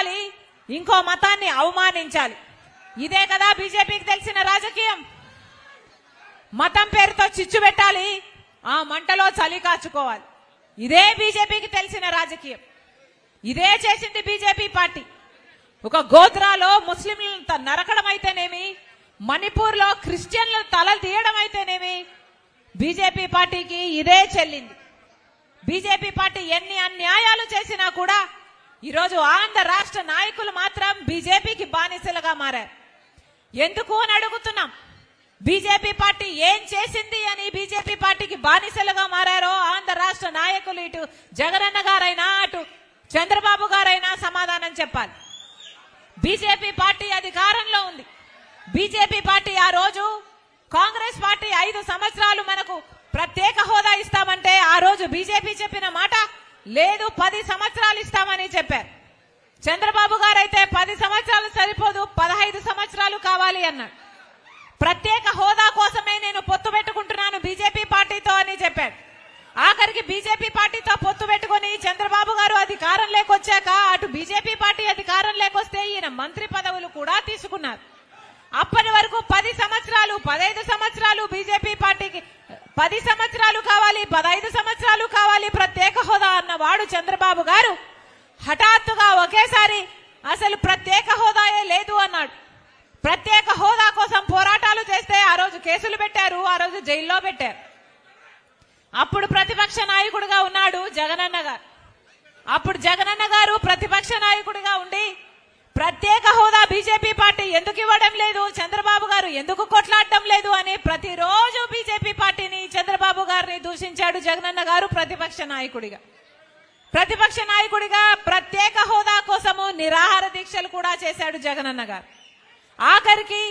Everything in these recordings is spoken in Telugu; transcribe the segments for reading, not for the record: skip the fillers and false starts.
కావాలి, ఇంకో మతాన్ని అవమానించాలి. ఇదే కదా బీజేపీకి తెలిసిన రాజకీయం. మతం పేరుతో చిచ్చు పెట్టాలి, ఆ మంటలో చలి కాచుకోవాలి. ఇదే బీజేపీకి తెలిసిన రాజకీయం. ఇదే చేసింది బీజేపీ పార్టీ. ఒక గోత్రాలో ముస్లింలను నరకడం అయితేనేమి, మణిపూర్ లో క్రిస్టియన్ల తలలు తీయడం అయితేనేమి, బీజేపీ పార్టీకి ఇదే చెల్లింది. బీజేపీ పార్టీ ఎన్ని అన్యాయాలు చేసినా కూడా ఈరోజు ఆంధ్ర రాష్ట్ర నాయకులు మాత్రం బీజేపీకి బానిసలుగా మారారు. ఎందుకు అని అడుగుతున్నాం. బీజేపీ పార్టీ ఏం చేసింది అని బీజేపీ పార్టీకి బానిసలుగా మారారో ఆంధ్ర రాష్ట్ర నాయకులు, ఇటు జగనన్న గారైనా అటు చంద్రబాబు గారైనా సమాధానం చెప్పాలి. బీజేపీ పార్టీ అధికారంలో ఉంది. బీజేపీ పార్టీ ఆ రోజు కాంగ్రెస్ పార్టీ 5 సంవత్సరాలు మనకు ప్రత్యేక హోదా ఇస్తామంటే ఆ రోజు బీజేపీ చెప్పిన మాట లేదు, 10 సంవత్సరాలు ఇస్తామని చెప్పారు. చంద్రబాబు గారు అయితే 10 సంవత్సరాలు సరిపోదు, 15 సంవత్సరాలు కావాలి అన్నాడు. ప్రత్యేక హోదా కోసమే నేను పొత్తు పెట్టుకుంటున్నాను బీజేపీ పార్టీతో అని చెప్పాడు. ఆఖరికి బీజేపీ పార్టీతో పొత్తు పెట్టుకుని చంద్రబాబు గారు అధికారం లేకొచ్చాక అటు బీజేపీ పార్టీ అధికారం లేకొస్తే ఈయన మంత్రి పదవులు కూడా తీసుకున్నారు. అప్పటి వరకు 10 సంవత్సరాలు 15 సంవత్సరాలు బీజేపీ పార్టీకి 10 సంవత్సరాలు కావాలి, 15 సంవత్సరాలు కావాలి ప్రత్యేక హోదా అన్నవాడు చంద్రబాబు గారు హఠాత్తుగా ఒకేసారి అసలు ప్రత్యేక హోదాయే లేదు అన్నాడు. ప్రత్యేక హోదా కోసం పోరాటాలు చేస్తే ఆ రోజు కేసులు పెట్టారు, ఆ రోజు జైల్లో పెట్టారు. అప్పుడు ప్రతిపక్ష నాయకుడిగా ఉన్నాడు జగనన్న గారు. అప్పుడు జగనన్న గారు ప్రతిపక్ష నాయకుడిగా ఉండి ప్రత్యేక హోదా బీజేపీ పార్టీ ఎందుకు ఇవ్వడం లేదు, చంద్రబాబు గారు ఎందుకు కొట్లాడడం లేదు అని ప్రతిరోజు బీజేపీ పార్టీని, చంద్రబాబు గారిని దూషించాడు జగనన్న గారు ప్రతిపక్ష నాయకుడిగా. ప్రతిపక్ష నాయకుడిగా ప్రత్యేక హోదా కోసము నిరాహార దీక్షలు కూడా చేశాడు జగనన్న గారు. ఆఖరికి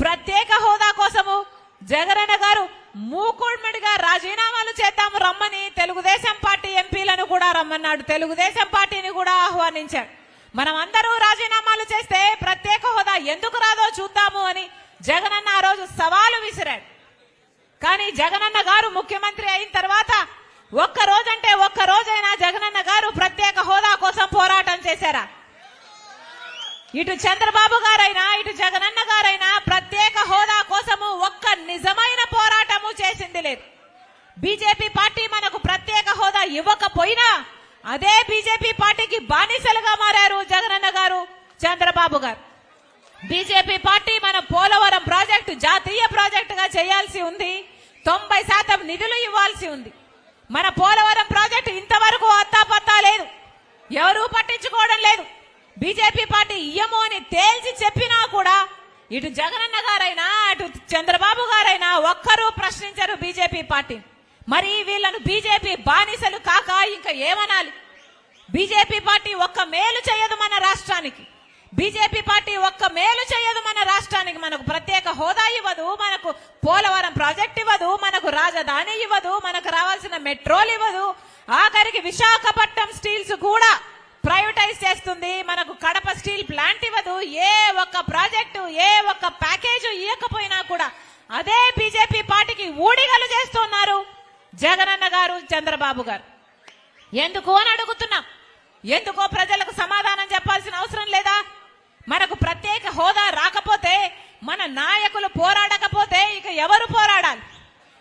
ప్రత్యేక హోదా కోసము జగనన్న గారు మూకుమ్మడిగా రాజీనామాలు చేద్దాము రమ్మని తెలుగుదేశం పార్టీ ఎంపీలను కూడా రమ్మన్నాడు, తెలుగుదేశం పార్టీని కూడా ఆహ్వానించాడు. మనం అందరూ రాజీనామాలు చేస్తే ప్రత్యేక హోదా ఎందుకు రాదో చూద్దాము అని జగనన్న ఆ రోజు సవాలు విసిరాడు. కానీ జగనన్న గారు ముఖ్యమంత్రి అయిన తర్వాత ఒక్క రోజైనా జగనన్న గారు ప్రత్యేక హోదా కోసం పోరాటం చేశారా? ఇటు చంద్రబాబు గారైనా ఇటు జగనన్న గారైనా ప్రత్యేక హోదా కోసము ఒక్క నిజమైన పోరాటము చేసింది లేదు. బీజేపీ పార్టీ మనకు ప్రత్యేక హోదా ఇవ్వకపోయినా అదే బీజేపీ పార్టీకి బానిసలుగా మారారు జగనన్న గారు, చంద్రబాబు గారు. బీజేపీ పార్టీ మన పోలవరం ప్రాజెక్టు జాతీయ ప్రాజెక్టుగా చేయాల్సి ఉంది, 90% నిధులు ఇవ్వాల్సి ఉంది. మన పోలవరం ప్రాజెక్టు ఇంతవరకు అత్తాపత్తా లేదు, ఎవరూ పట్టించుకోవడం లేదు. బీజేపీ పార్టీ ఇయ్యము అని తేల్చి చెప్పినా కూడా ఇటు జగనన్న గారైనా అటు చంద్రబాబు గారైనా ఒక్కరూ ప్రశ్నించరు బీజేపీ పార్టీ. మరి వీళ్ళను బీజేపీ బానిసలు కాక ఇంకా ఏమనాలి? బీజేపీ పార్టీ ఒక్క మేలు చేయదు మన రాష్ట్రానికి. బీజేపీ పార్టీ ఒక్క మేలు చేయదు మన రాష్ట్రానికి. మనకు ప్రత్యేక హోదా ఇవ్వదు, మనకు పోలవరం ప్రాజెక్ట్ ఇవ్వదు, మనకు రాజధాని ఇవ్వదు, మనకు రావాల్సిన మెట్రోలు ఇవ్వదు, ఆఖరికి విశాఖపట్నం స్టీల్స్ కూడా ప్రైవేటైజ్ చేస్తుంది, మనకు కడప స్టీల్ ప్లాంట్ ఇవ్వదు. ఏ ఒక్క ప్రాజెక్టు ఏ ఒక్క ప్యాకేజ్ ఇవ్వకపోయినా కూడా అదే బీజేపీ పార్టీకి ఊడిగలు చేస్తున్నారు జగనన్న గారు, చంద్రబాబు గారు. ఎందుకు అని అడుగుతున్నాం. ఎందుకో ప్రజలకు సమాధానం చెప్పాల్సిన అవసరం లేదా? మనకు ప్రత్యేక హోదా రాకపోతే, మన నాయకులు పోరాడకపోతే ఇక ఎవరు పోరాడాలి?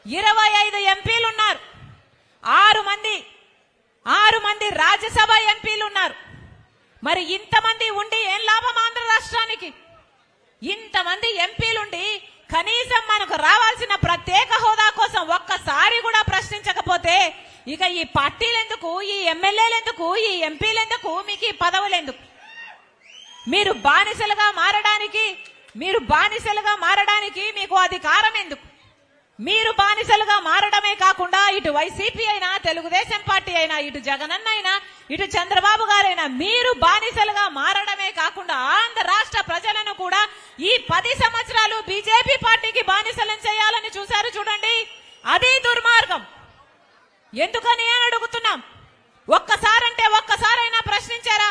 25 ఎంపీలు ఉన్నారు, 6 మంది రాజ్యసభ ఎంపీలు ఉన్నారు. మరి ఇంతమంది ఉండి ఏం లాభం ఆంధ్ర రాష్ట్రానికి? ఇంతమంది ఎంపీలుండి కనీసం మనకు రావాల్సిన ప్రత్యేక హోదా కోసం ఒక్కసారి కూడా ప్రశ్నించకపోతే ఇక ఈ పార్టీలెందుకు, ఈ ఎమ్మెల్యేలెందుకు, ఈ ఎంపీలెందుకు, మీకు ఈ పదవులెందుకు? మీరు బానిసలుగా మారడానికి మీకు అధికారం ఎందుకు? మీరు బానిసలుగా మారడమే కాకుండా ఇటు వైసీపీ అయినా, తెలుగుదేశం పార్టీ అయినా, ఇటు జగనన్న అయినా, ఇటు చంద్రబాబు గారైనా మీరు బానిసలుగా మారడమే కాకుండా ఆంధ్ర రాష్ట్ర ప్రజలను కూడా ఈ 10 సంవత్సరాలు బీజేపీ పార్టీకి బానిసలను చేయాలని చూశారు చూడండి. అది దుర్మార్గం. ఎందుకని అని అడుగుతున్నాం. ఒక్కసారైనా ప్రశ్నించారా?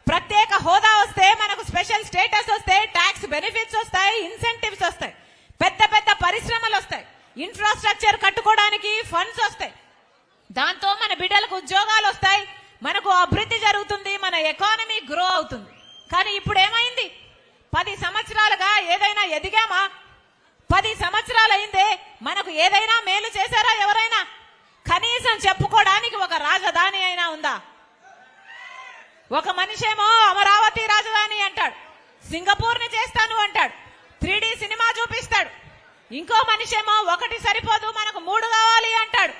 ప్రత్యేక హోదా వస్తే మనకు స్పెషల్ స్టేటస్ వస్తే, ట్యాక్స్ బెనిఫిట్స్ వస్తాయి, ఇన్సెంటివ్స్ వస్తాయి, పెద్ద పెద్ద పరిశ్రమలు వస్తాయి, ఇన్ఫ్రాస్ట్రక్చర్ కట్టుకోవడానికి ఫండ్స్ వస్తాయి, దాంతో మన బిడ్డలకు ఉద్యోగాలు వస్తాయి, మనకు అభివృద్ధి జరుగుతుంది, మన ఎకానమీ గ్రో అవుతుంది. కానీ ఇప్పుడు ఏమైంది? 10 సంవత్సరాలుగా ఏదైనా ఎదిగామా? 10 సంవత్సరాలు అయిందే మనకు ఏదైనా మేలు చేశారా ఎవరైనా? కనీసం చెప్పుకోవడానికి ఒక రాజధాని అయినా ఉందా? ఒక మనిషేమో అమరావతి రాజధాని అంటాడు, సింగపూర్ ని చేస్తాను అంటాడు, 3D సినిమా చూపిస్తాడు. ఇంకో మనిషేమో ఒకటి సరిపోదు మనకు 3 కావాలి అంటాడు.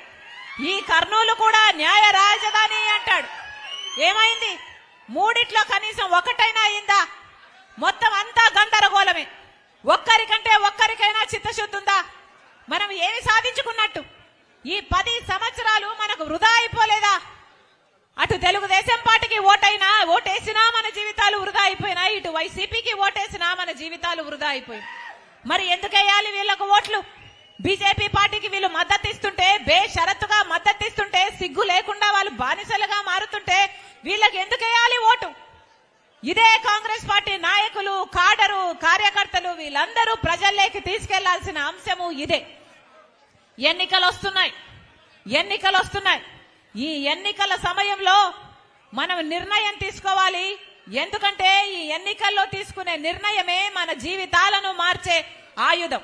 ఈ కర్నూలు కూడా న్యాయ రాజధాని అంటాడు. ఏమైంది? 3 కనీసం ఒకటైనా అయిందా? మొత్తం అంతా గందరగోళమే. ఒక్కరికంటే ఒక్కరికైనా చిత్తశుద్ధి ఉందా? మనం ఏమి సాధించుకున్నట్టు? ఈ 10 సంవత్సరాలు మనకు వృధా అయిపోలేదా? అటు తెలుగుదేశం పార్టీకి ఓటేసినా మన జీవితాలు వృధా అయిపోయినాయి, ఇటు వైసీపీకి ఓటేసినా మన జీవితాలు వృధా అయిపోయినాయి. మరి ఎందుకు వేయాలి వీళ్ళకు ఓట్లు? బీజేపీ పార్టీకి వీళ్ళు మద్దతు ఇస్తుంటే, బేషరతుగా మద్దతు ఇస్తుంటే, సిగ్గు లేకుండా వాళ్ళు బానిసలుగా మారుతుంటే వీళ్ళకి ఎందుకు వేయాలి ఓటు? ఇదే కాంగ్రెస్ పార్టీ నాయకులు, కాడరు, కార్యకర్తలు వీళ్ళందరూ ప్రజల్లోకి తీసుకెళ్లాల్సిన అంశము ఇదే. ఎన్నికలు వస్తున్నాయి. ఈ ఎన్నికల సమయంలో మనం నిర్ణయం తీసుకోవాలి. ఎందుకంటే ఈ ఎన్నికల్లో తీసుకునే నిర్ణయమే మన జీవితాలను మార్చే ఆయుధం.